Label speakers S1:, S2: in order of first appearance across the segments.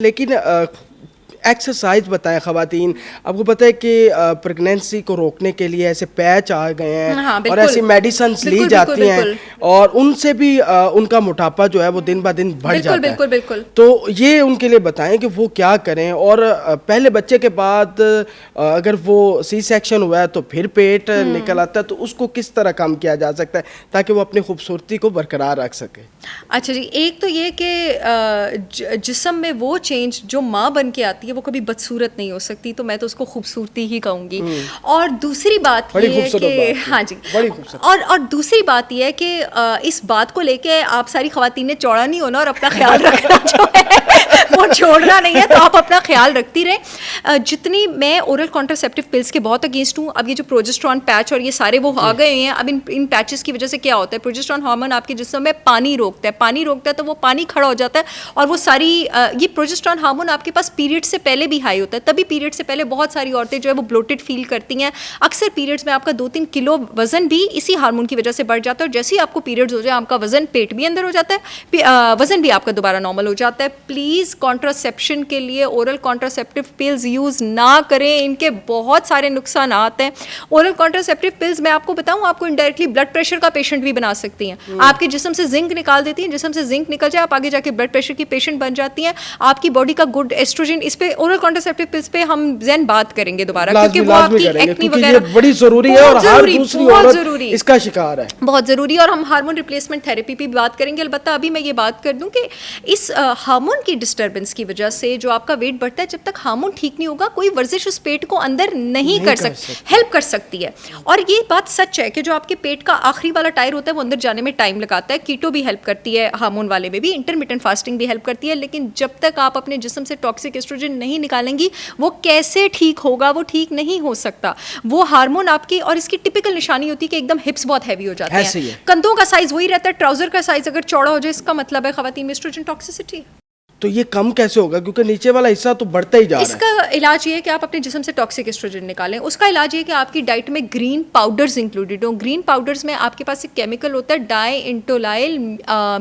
S1: लेकिन एक्सरसाइज बताएं ख़वातीन। आपको पता है कि प्रेगनेंसी को रोकने के लिए ऐसे पैच आ गए हैं।
S2: हाँ,
S1: और ऐसी मेडिसिन ली जाती हैं और उनसे भी उनगा मोटापा जो है वो दिन ब दिन बढ़ जाता है।
S2: बिल्कुल।
S1: तो ये उनके लिए बताएं कि वो क्या करें। और पहले बच्चे के बाद अगर वो सी सेक्शन हुआ है तो फिर पेट निकल आता है, तो उसको किस तरह कम किया जा सकता है ताकि वो अपनी खूबसूरती को बरकरार रख सके।
S2: अच्छा जी, एक तो ये कि जिस्म में वो चेंज जो माँ बन के आती है वो कभी बदसूरत नहीं हो सकती, तो मैं तो उसको खूबसूरती ही कहूँगी। और दूसरी बात ये है कि हाँ जी, और दूसरी बात ये है कि इस बात को लेके आप सारी ख़वातीन ने चौड़ा नहीं होना और अपना ख्याल रखना जो है वो छोड़ना नहीं है, तो आप अपना ख्याल रखती रहें। जितनी मैं ओरल कॉन्ट्रासेप्टिव पिल्स के बहुत अगेंस्ट हूँ। अब ये जो प्रोजेस्टेरॉन पैच और ये सारे वो आ गए हैं, अब इन पैचेस की वजह से क्या होता है, प्रोजेस्टेरॉन हार्मोन आपके जिस्म में पानी रोकता है तो वो पानी खड़ा हो जाता है और वो सारी ये प्रोजेस्टेरॉन हार्मोन आपके पास पीरियड से पहले भी हाई होता है। तभी पीरियड से पहले बहुत सारी औरतें जो है वो ब्लोटेड फील करती हैं। अक्सर पीरियड्स में आपका 2-3 किलो वजन भी इसी हार्मोन की वजह से बढ़ जाता है और जैसे ही आपको पीरियड्स हो जाए आपका वजन पेट भी अंदर हो जाता है, वजन भी आपका दोबारा नॉर्मल हो जाता है। प्लीज़ कॉन्ट्रासेप्शन के लिए ओरल कॉन्ट्रासेप्टिव पिल्स यूज़ ना करें, इनके बहुत सारे नुकसान हैं। ओरल कॉन्ट्रासेप्टिव पिल्स मैं आपको बताऊं, आपको इनडायरेक्टली ब्लड प्रेशर का पेशेंट भी बना सकती हैं। आपके जिस्म से जिंक निकाल देती हैं, जिस्म से जिंक निकल जाए आप आगे जाके ब्लड प्रेशर की पेशेंट बन जाती हैं। आपकी बॉडी का गुड एस्ट्रोजन, इस पे ओरल कॉन्ट्रासेप्टिव पिल्स पे हम ज़ैन बात करेंगे दोबारा, क्योंकि वो आपकी एक्ने वगैरह
S1: बड़ी जरूरी है और हर दूसरी औरत इसका शिकार है,
S2: बहुत ज़रूरी। और हम हार्मोन रिप्लेसमेंट थेरेपी भी बात करेंगे। अलबत्ता अभी मैं ये बात कर दूं कि इस हार्मोन की डिस्टर्बेंस की वजह से जो आपका वेट बढ़ता है, जब तक हार्मोन ठीक नहीं होगा कोई वर्जिश उस पेट को अंदर नहीं कर सकती, हेल्प कर सकती है। और ये बात सच है कि जो आपके पेट का आखिरी वाला टायर होता है वो अंदर जाने में टाइम लगाता है। कीटो भी हेल्प करती है, हार्मोन वाले में भी इंटरमिटेंट फास्टिंग भी हेल्प करती है, लेकिन जब तक आप अपने जिस्म से टॉक्सिक एस्ट्रोजन नहीं निकालेंगी वो कैसे ठीक होगा, वो ठीक नहीं हो सकता। वो हार्मोन आपकी, और इसकी टिपिकल निशानी होती है कि एकदम हिप्स बहुत हैवी हो जाते हैं, कंधों का साइज वही रहता है, ट्राउजर का साइज अगर चौड़ा हो जाए इसका मतलब है खवातीन में एस्ट्रोजन टॉक्सिसिटी।
S1: तो ये कम कैसे होगा, क्योंकि नीचे वाला हिस्सा तो बढ़ता ही जा रहा है।
S2: इसका इलाज ये है कि आप अपने जिस्म से टॉक्सिक एस्ट्रोजन निकालें। उसका इलाज ये है कि आपकी डाइट में ग्रीन पाउडर्स इंक्लूडेड हो। ग्रीन पाउडर्स में आपके पास एक केमिकल होता है डाई इंटोलाइल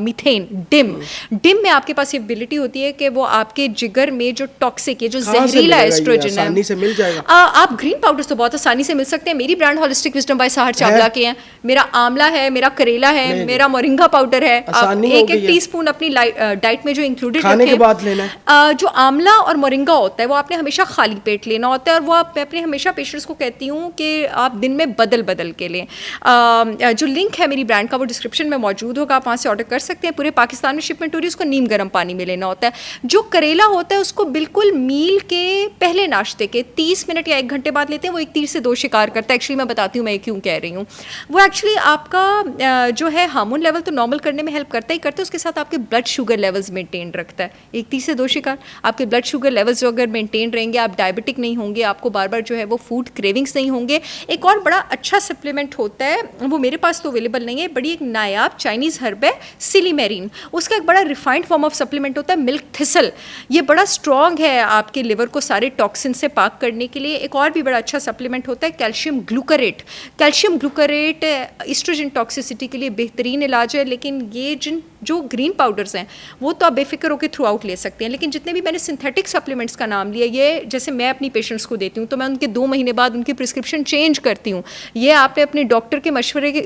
S2: मीथेन, डिम। डिम में आपके पास ये एबिलिटी होती है कि वो आपके जिगर में जो टॉक्सिक है, जो जहरीला एस्ट्रोजन है,
S1: आसानी से मिल जाएगा।
S2: आप ग्रीन पाउडर्स तो बहुत आसानी से मिल सकते हैं। मेरी brand holistic wisdom by Sahar Chawla के हैं। मेरा आंवला है, मेरा करेला है, मेरा मोरिंगा पाउडर है। आप एक टीस्पून अपनी डाइट में जो इंक्लूडेड
S1: खाने के बाद लेना है।
S2: जो आंवला और मोरिंगा होता है वो आपने हमेशा खाली पेट लेना होता है, और वो मैं अपने हमेशा पेशेंट्स को कहती हूँ कि आप दिन में बदल बदल के लें। जो लिंक है मेरी ब्रांड का वो डिस्क्रिप्शन में मौजूद होगा, आप वहाँ से ऑर्डर कर सकते हैं। पूरे पाकिस्तान में शिपमेंट हो रही है। उसको नीम गर्म पानी में लेना होता है। जो करेला होता है उसको बिल्कुल मील के पहले नाश्ते के 30 मिनट या 1 घंटे बाद लेते हैं। वो एक तीर से 2 शिकार करता है। एक्चुअली मैं बताती हूँ मैं क्यों कह रही हूँ। वो एक्चुअली आपका जो है हार्मोन लेवल तो नॉर्मल करने में हेल्प करता ही करता है, उसके साथ आपके ब्लड शुगर लेवल्स मेंटेन रखता है। एक तीर से 2 शिकार, आपके ब्लड शुगर लेवल्स जो अगर मेंटेन रहेंगे, आप डायबिटिक नहीं होंगे, आपको बार बार जो है वो फूड क्रेविंग्स नहीं होंगे। एक और बड़ा अच्छा सप्लीमेंट होता है, वो मेरे पास तो अवेलेबल नहीं है, बड़ी एक नायाब चाइनीज़ हर्ब है सिलीमेरिन। उसका एक बड़ा रिफाइंड फॉर्म ऑफ सप्लीमेंट होता है मिल्क थिसल। ये बड़ा स्ट्रॉन्ग है आपके लिवर को सारे टॉक्सिन से पाक करने के लिए। एक और भी बड़ा अच्छा सप्लीमेंट होता है कैल्शियम ग्लूकारेट। कैल्शियम ग्लूकारेट एस्ट्रोजन टॉक्सिसिटी के लिए बेहतरीन इलाज है। लेकिन ये जो ग्रीन पाउडर्स हैं वो तो आप बेफिक्र होकर थ्रू आउट ले सकते हैं। लेकिन जितने भी मैंने सिंथेटिक सप्लीमेंट्स का नाम लिया, ये जैसे मैं अपनी पेशेंट्स को देती हूँ तो मैं उनके 2 महीने बाद उनकी प्रिस्क्रिप्शन चेंज करती हूँ। ये आपने अपने डॉक्टर के मशवरे के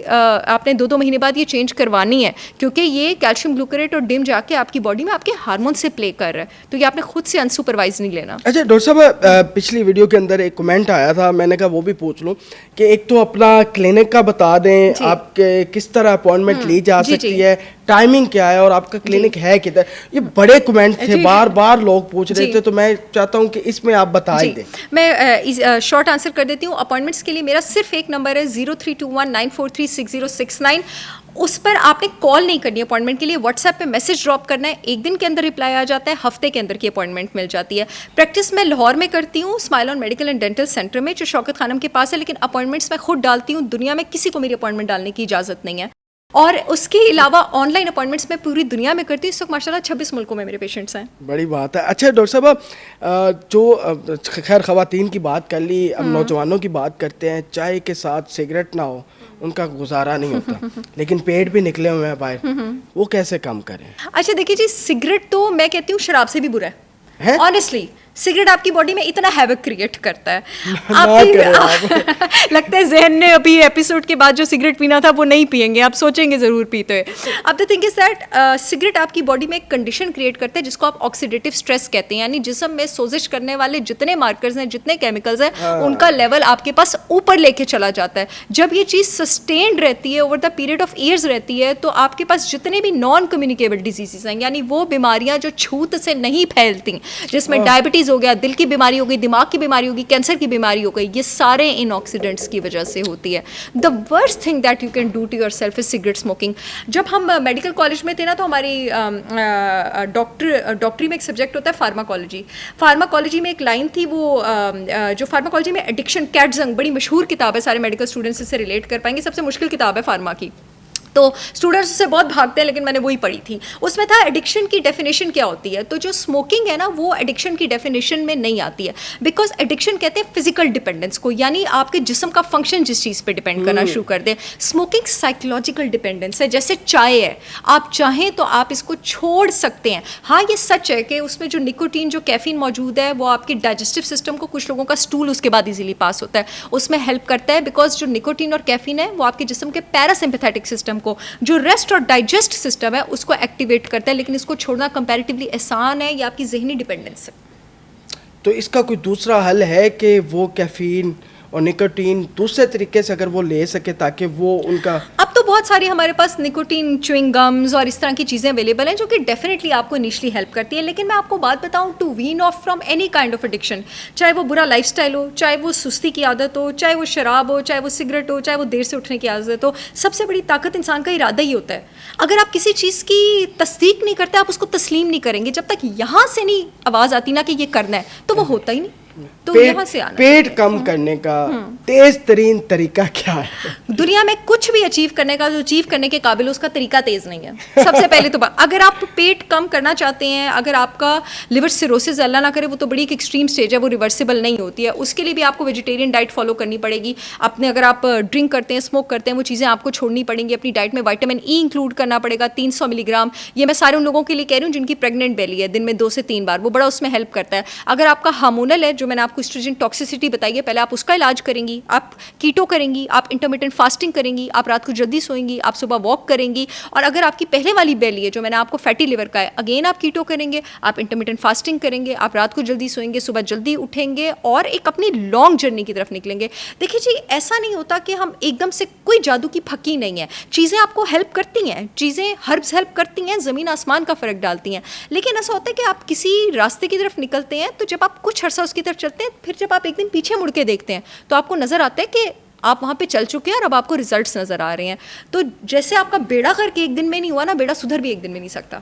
S2: आपने 2-2 महीने बाद ये चेंज करवानी है, क्योंकि ये कैल्शियम ग्लूकारेट और डिम जाके आपकी बॉडी में आपके हार्मोन से प्ले कर रहा है, तो ये आपने खुद से अनसुपरवाइज नहीं लेना।
S1: अच्छा डॉक्टर साहब, पिछली वीडियो के अंदर एक कमेंट आया था, मैंने कहा वो भी पूछ लूँ कि एक तो अपना क्लिनिक का बता दें, आपके किस तरह अपॉइंटमेंट ली जा सकती है, टाइमिंग क्या है और आपका क्लिनिक है किधर। ये बड़े कमेंट थे, बार बार लोग पूछ रहे थे, तो मैं चाहता हूँ कि इसमें आप बता ही दें।
S2: मैं शॉर्ट आंसर कर देती हूँ। अपॉइंटमेंट्स के लिए मेरा सिर्फ एक नंबर है 032194360669। उस पर आपने कॉल नहीं करनी अपॉइंटमेंट के लिए, व्हाट्सएप पे मैसेज ड्रॉप करना है। 1 दिन के अंदर रिप्लाई आ जाता है, हफ्ते के अंदर की अपॉइंटमेंट मिल जाती है। प्रैक्टिस मैं लाहौर में करती हूँ, smile on medical and dental centre में, जो शौकत खानम के पास है, लेकिन अपॉइंटमेंट्स मैं खुद डालती हूँ। दुनिया में किसी को मेरी अपॉइंटमेंट डालने की इजाज़त नहीं है। और उसके अलावा ऑनलाइन अपॉइंटमेंट्स मैं पूरी दुनिया में करती हूँ। इस वक्त माशाल्लाह 26 मुल्कों में मेरे पेशेंट्स हैं।
S1: बड़ी बात है। अच्छा डॉक्टर साहब, जो खैर ख़वातीन की बात कर ली, अब नौजवानों की बात करते हैं। चाय के साथ सिगरेट ना हो उनका गुजारा नहीं होता, लेकिन पेट भी निकले हुए हैं बाहर, वो कैसे कम करें?
S2: अच्छा देखिए जी, सिगरेट तो मैं कहती हूँ शराब से भी बुरा है।
S1: हैं?
S2: ऑनेस्टली सिगरेट आपकी बॉडी में इतना हैवक क्रिएट करता है लगता है जहन ने अभी एपिसोड के बाद जो सिगरेट पीना था वो नहीं पिएंगे, आप सोचेंगे ज़रूर पीते हुए। अब the thing is that cigarette आपकी बॉडी में एक कंडीशन क्रिएट करता है जिसको आप ऑक्सीडेटिव स्ट्रेस कहते हैं, यानी जिस्म में सोजिश करने वाले जितने मार्कर्स हैं, जितने केमिकल्स हैं, उनका लेवल आपके पास ऊपर लेके चला जाता है। जब ये चीज़ सस्टेन्ड रहती है, over the period of years रहती है, तो आपके पास जितने भी नॉन कम्युनिकेबल डिजीजेस हैं, यानी वो बीमारियां जो छूत से नहीं फैलती, जिसमें डायबिटीज हो गया, दिल की बीमारी हो गई, दिमाग की बीमारी होगी, कैंसर की बीमारी हो गई, ये सारे इन ऑक्सीडेंट्स की वजह से होती है। The worst thing that you can do to yourself is cigarette smoking. जब हम मेडिकल कॉलेज में थे ना, तो हमारी डॉक्टरी में एक सब्जेक्ट होता है फार्माकोलॉजी। फार्माकोलॉजी में एक लाइन थी, वो जो फार्माकोलॉजी में एडिक्शन, कैटजंग बड़ी मशहूर किताब है, सारे मेडिकल स्टूडेंट्स इससे रिलेट कर पाएंगे, सबसे मुश्किल किताब है फार्मा की, तो स्टूडेंट्स उससे बहुत भागते हैं, लेकिन मैंने वही पढ़ी थी। उसमें था एडिक्शन की डेफिनेशन क्या होती है, तो जो स्मोकिंग है ना वो एडिक्शन की डेफिनेशन में नहीं आती है, बिकॉज एडिक्शन कहते हैं फिजिकल डिपेंडेंस को, यानी आपके जिस्म का फंक्शन जिस चीज़ पे डिपेंड करना शुरू कर दे। स्मोकिंग साइकोलॉजिकल डिपेंडेंस है, जैसे चाय है, आप चाहें तो आप इसको छोड़ सकते हैं। हाँ, ये सच है कि उसमें जो निकोटीन, जो कैफीन मौजूद है, वो आपके डाइजेस्टिव सिस्टम को, कुछ लोगों का स्टूल उसके बाद इजीली पास होता है, उसमें हेल्प करता है, बिकॉज जो निकोटीन और कैफीन है वो आपके जिस्म के पैरासिम्पैथेटिक सिस्टम को, जो रेस्ट और डाइजेस्ट सिस्टम है, उसको एक्टिवेट करता है। लेकिन इसको छोड़ना कंपैरेटिवली आसान है, ये आपकी ज़हनी डिपेंडेंस है।
S1: तो इसका कोई दूसरा हल है कि वो कैफीन और निकोटीन दूसरे तरीके से अगर वो ले सके, ताकि वो उनका,
S2: अब तो बहुत सारी हमारे पास निकोटीन च्युइंग गम्स और इस तरह की चीज़ें अवेलेबल हैं जो कि डेफिनेटली आपको इनिशियली हेल्प करती है। लेकिन मैं आपको बात बताऊं, to wean off from any kind of addiction, चाहे वो बुरा लाइफस्टाइल हो, चाहे वो सुस्ती की आदत हो, चाहे वो शराब हो, चाहे वो सिगरेट हो, चाहे वो देर से उठने की आदत हो, सबसे बड़ी ताकत इंसान का इरादा ही होता है। अगर आप किसी चीज़ की तस्दीक नहीं करते, आप उसको तस्लीम नहीं करेंगे, जब तक यहाँ से नहीं आवाज़ आती ना कि ये करना है, तो वो होता ही नहीं। तो यहाँ से आना,
S1: पेट कम करने का तेज तरीन तरीका क्या है?
S2: दुनिया में कुछ भी अचीव करने का, जो अचीव करने के काबिल, उसका तरीका तेज नहीं है। सबसे पहले तो अगर आप पेट कम करना चाहते हैं, अगर आपका लिवर सिरोसिस, अल्लाह ना करे, वो तो बड़ी एक एक्सट्रीम स्टेज है, वो रिवर्सिबल नहीं होती है, उसके लिए भी आपको वेजिटेरियन डाइट फॉलो करनी पड़ेगी। अपने अगर आप ड्रिंक करते हैं, स्मोक करते हैं, वो चीज़ें आपको छोड़नी पड़ेंगी। अपनी डाइट में विटामिन ई इंक्लूड करना पड़ेगा, 300 मिलीग्राम। ये मैं सारे उन लोगों के लिए कह रही हूँ जिनकी प्रेग्नेंट बेली है, दिन में 2 से 3 बार, वो बड़ा उसमें हेल्प करता है। अगर आपका हार्मोनल है, जो मैंने आपको एस्ट्रोजन टॉक्सिसिटी बताई है, पहले आप उसका इलाज करेंगी, आप कीटो करेंगी, आप इंटरमिटेंट फास्टिंग करेंगी, आप रात को जल्दी सोएंगी, आप सुबह वॉक करेंगी। और अगर आपकी पहले वाली बेली है, जो मैंने आपको फैटी लिवर का है, अगेन आप कीटो करेंगे, आप इंटरमिटेंट फास्टिंग करेंगे, आप रात को जल्दी सोएंगे, सुबह जल्दी उठेंगे और एक अपनी लॉन्ग जर्नी की तरफ निकलेंगे। देखिए जी, ऐसा नहीं होता कि हम एकदम से, कोई जादू की फकी नहीं है, चीज़ें आपको हेल्प करती हैं, चीज़ें हर्ब्स हेल्प करती हैं, ज़मीन आसमान का फ़र्क डालती हैं। लेकिन ऐसा होता है कि आप किसी रास्ते की तरफ निकलते हैं, तो जब आप कुछ अर्सा उसकी तरफ चलते हैं, फिर जब आप एक दिन पीछे मुड़ के देखते हैं, तो आपको नज़र आता है कि आप वहाँ पे चल चुके हैं और अब आपको रिजल्ट्स नज़र आ रहे हैं। तो जैसे आपका बेड़ा करके एक दिन में नहीं हुआ ना, बेड़ा सुधर भी एक दिन में नहीं सकता।